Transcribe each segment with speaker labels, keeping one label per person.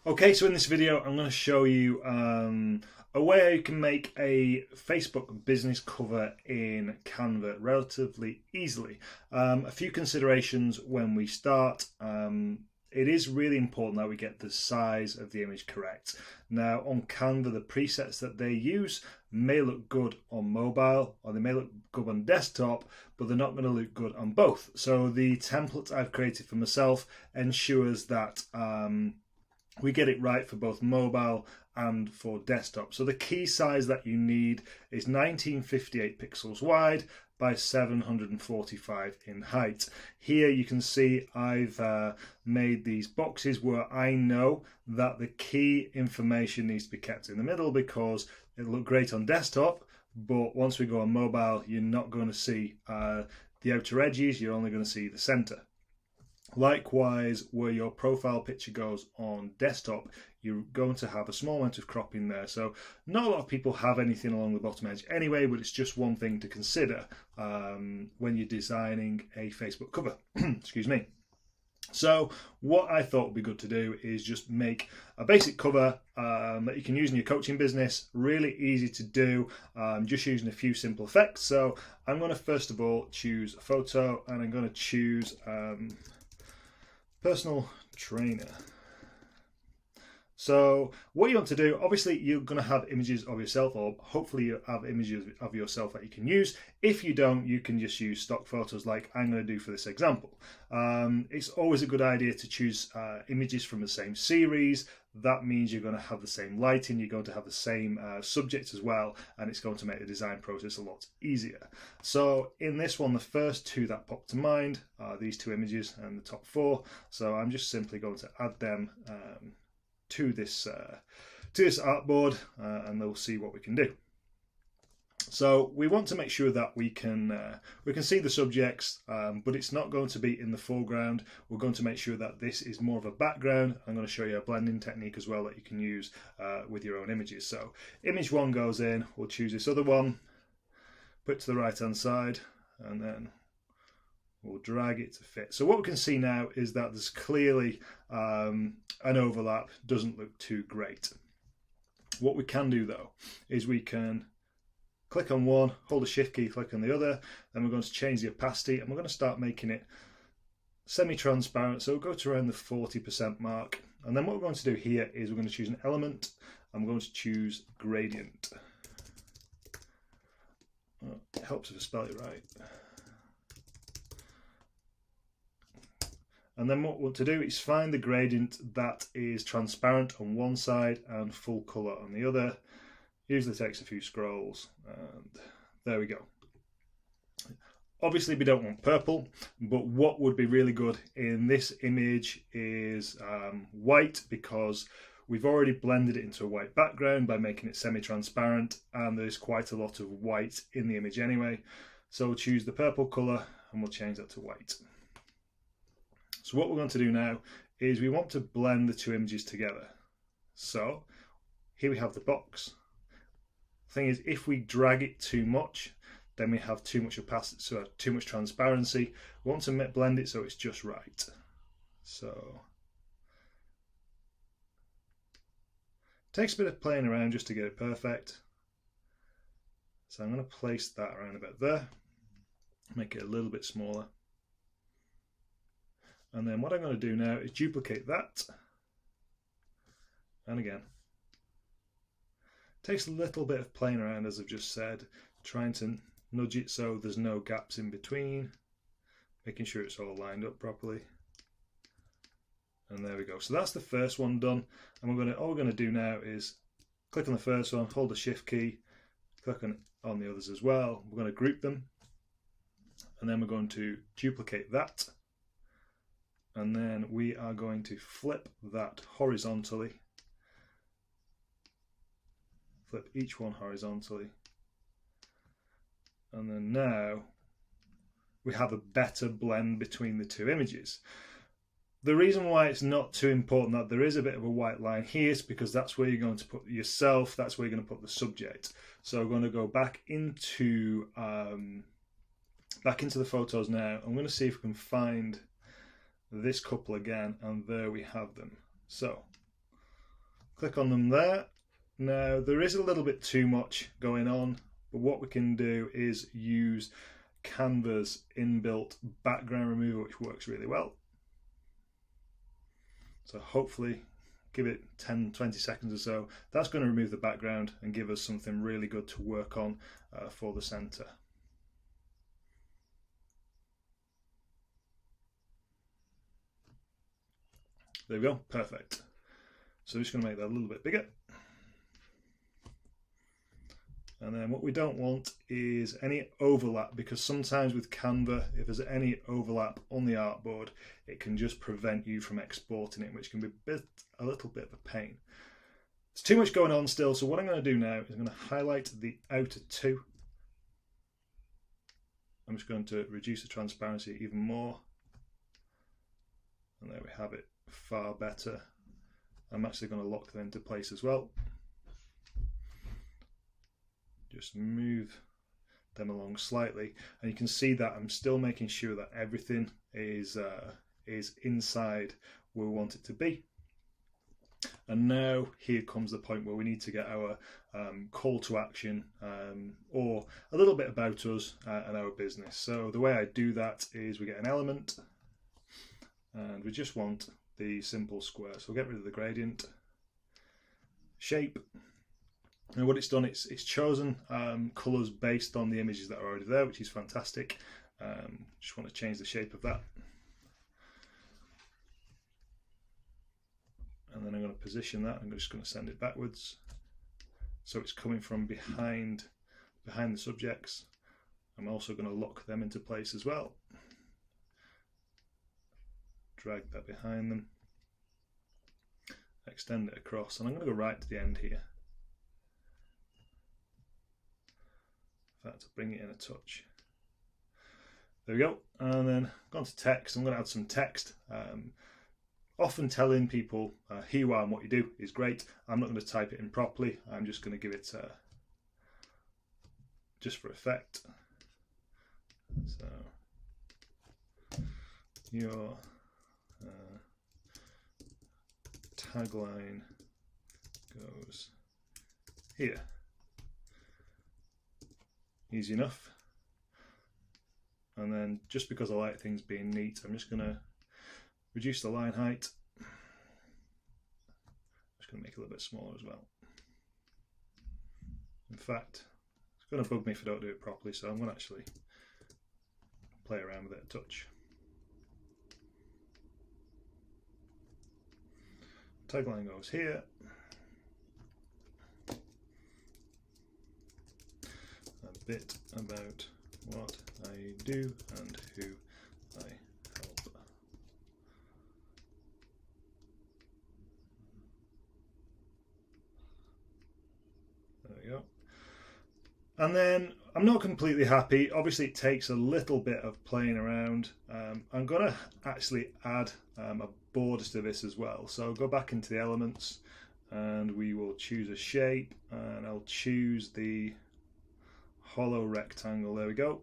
Speaker 1: Okay, so in this video, I'm going to show you a way you can make a Facebook business cover in Canva relatively easily. A few considerations when we start. It is really important that we get the size of the image correct. Now on Canva, the presets that they use may look good on mobile or they may look good on desktop, but they're not going to look good on both. So the template I've created for myself ensures that we get it right for both mobile and for desktop. So the key size that you need is 1958 pixels wide by 745 in height. Here you can see I've made these boxes where I know that the key information needs to be kept in the middle because it'll look great on desktop, but once we go on mobile, you're not going to see the outer edges, you're only going to see the center. Likewise, where your profile picture goes on desktop, you're going to have a small amount of cropping there. So not a lot of people have anything along the bottom edge anyway, but it's just one thing to consider when you're designing a Facebook cover. Excuse me. So what I thought would be good to do is just make a basic cover that you can use in your coaching business. Really easy to do, just using a few simple effects. So I'm going to first of all choose a photo, and I'm going to choose personal trainer. So what you want to do, obviously you're going to have images of yourself, or hopefully you have images of yourself that you can use. If you don't, you can just use stock photos like I'm going to do for this example. It's always a good idea to choose images from the same series. That means you're going to have the same lighting, you're going to have the same subject as well, and it's going to make the design process a lot easier. So in this one, the first two that pop to mind are these two images and the top four. So I'm just simply going to add them to this artboard, and we'll see what we can do. So we want to make sure that we can see the subjects, but it's not going to be in the foreground. We're going to make sure that this is more of a background. I'm going to show you a blending technique as well that you can use with your own images. So image one goes in, we'll choose this other one, put it to the right hand side, and then we'll drag it to fit. So what we can see now is that there's clearly an overlap, doesn't look too great. What we can do though is we can click on one, hold the shift key, click on the other, then we're going to change the opacity, and we're going to start making it semi-transparent. So we'll go to around the 40% mark, and then what we're going to do here is we're going to choose an element, and we're going to choose gradient. It helps if I spell it right. And then what we want to do is find the gradient that is transparent on one side and full colour on the other. Usually takes a few scrolls, and there we go. Obviously we don't want purple, but what would be really good in this image is white, because we've already blended it into a white background by making it semi-transparent, and there's quite a lot of white in the image anyway. So we'll choose the purple colour and we'll change that to white. So what we're going to do now is we want to blend the two images together. So here we have the box. The thing is, if we drag it too much, then we have too much opacity, so too much transparency. We want to blend it so it's just right. So takes a bit of playing around just to get it perfect. So I'm going to place that around about there, make it a little bit smaller. And then what I'm going to do now is duplicate that. And again, takes a little bit of playing around, as I've just said, trying to nudge it so there's no gaps in between, making sure it's all lined up properly. And there we go. So that's the first one done. And all we're going to do now is click on the first one, hold the shift key, click on the others as well. We're going to group them, and then we're going to duplicate that. And then we are going to flip that horizontally. Flip each one horizontally. And then now we have a better blend between the two images. The reason why it's not too important that there is a bit of a white line here is because that's where you're going to put yourself, that's where you're going to put the subject. So we're going to go back into the photos now. I'm going to see if we can find this couple again, and there we have them. So click on them there. Now there is a little bit too much going on, but what we can do is use Canva's inbuilt background remover, which works really well. So hopefully give it 10-20 seconds or so. That's going to remove the background and give us something really good to work on for the center. There we go, perfect. So I'm just going to make that a little bit bigger. And then what we don't want is any overlap, because sometimes with Canva, if there's any overlap on the artboard, it can just prevent you from exporting it, which can be a little bit of a pain. There's too much going on still, so what I'm going to do now is I'm going to highlight the outer two. I'm just going to reduce the transparency even more. And there we have it, far better. I'm actually going to lock them into place as well. Just move them along slightly, and you can see that I'm still making sure that everything is inside where we want it to be. And now here comes the point where we need to get our call to action, or a little bit about us and our business. So the way I do that is we get an element, and we just want the simple square. So we'll get rid of the gradient, shape. And what it's done, it's chosen colours based on the images that are already there, which is fantastic. Just want to change the shape of that. And then I'm going to position that. I'm just going to send it backwards. So it's coming from behind the subjects. I'm also going to lock them into place as well. Drag that behind them. Extend it across. And I'm going to go right to the end here. To bring it in a touch. There we go. And then gone to text. I'm going to add some text. Often telling people who you are and what you do is great. I'm not going to type it in properly. I'm just going to give it just for effect. So your tagline goes here. Easy enough. And then just because I like things being neat, I'm just going to reduce the line height. I'm just going to make it a little bit smaller as well. In fact, it's going to bug me if I don't do it properly, so I'm going to actually play around with it a touch. Tagline goes here. A bit about what I do and who I help. There we go. And then I'm not completely happy. Obviously it takes a little bit of playing around. I'm going to actually add a border to this as well. So I'll go back into the elements and we will choose a shape, and I'll choose the hollow rectangle. There we go.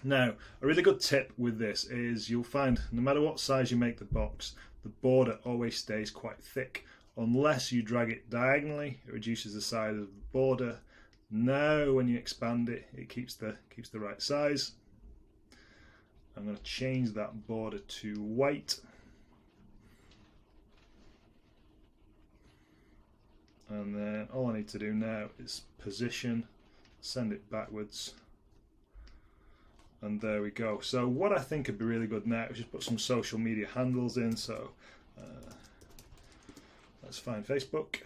Speaker 1: Now, a really good tip with this is you'll find no matter what size you make the box, the border always stays quite thick. Unless you drag it diagonally, it reduces the size of the border. Now when you expand it, it keeps the right size. I'm going to change that border to white. And then all I need to do now is position, send it backwards. And there we go. So what I think would be really good now is just put some social media handles in. So let's find Facebook.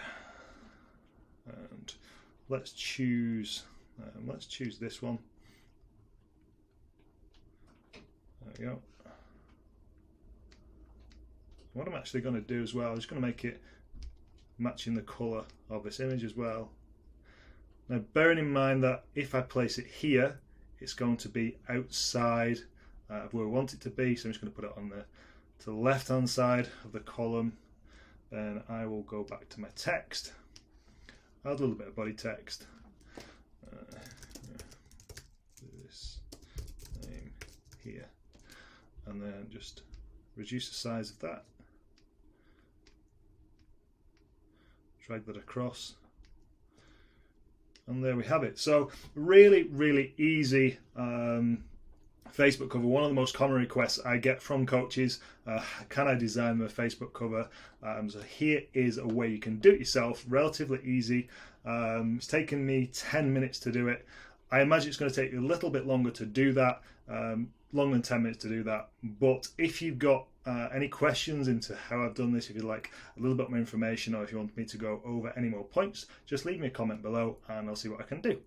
Speaker 1: And let's choose this one. There we go. What I'm actually going to do as well, I'm just going to make it matching the colour of this image as well. Now bearing in mind that if I place it here, it's going to be outside of where we want it to be, so I'm just going to put it on to the left hand side of the column. Then I will go back to my text, add a little bit of body text, this name here, and then just reduce the size of that. drag that across, and there we have it. So really easy Facebook cover. One of the most common requests I get from coaches, can I design my Facebook cover? So here is a way you can do it yourself, relatively easy. It's taken me 10 minutes to do it. I imagine it's going to take you a little bit longer to do that, longer than 10 minutes to do that. But if you've got any questions into how I've done this, if you'd like a little bit more information, or if you want me to go over any more points, just leave me a comment below and I'll see what I can do.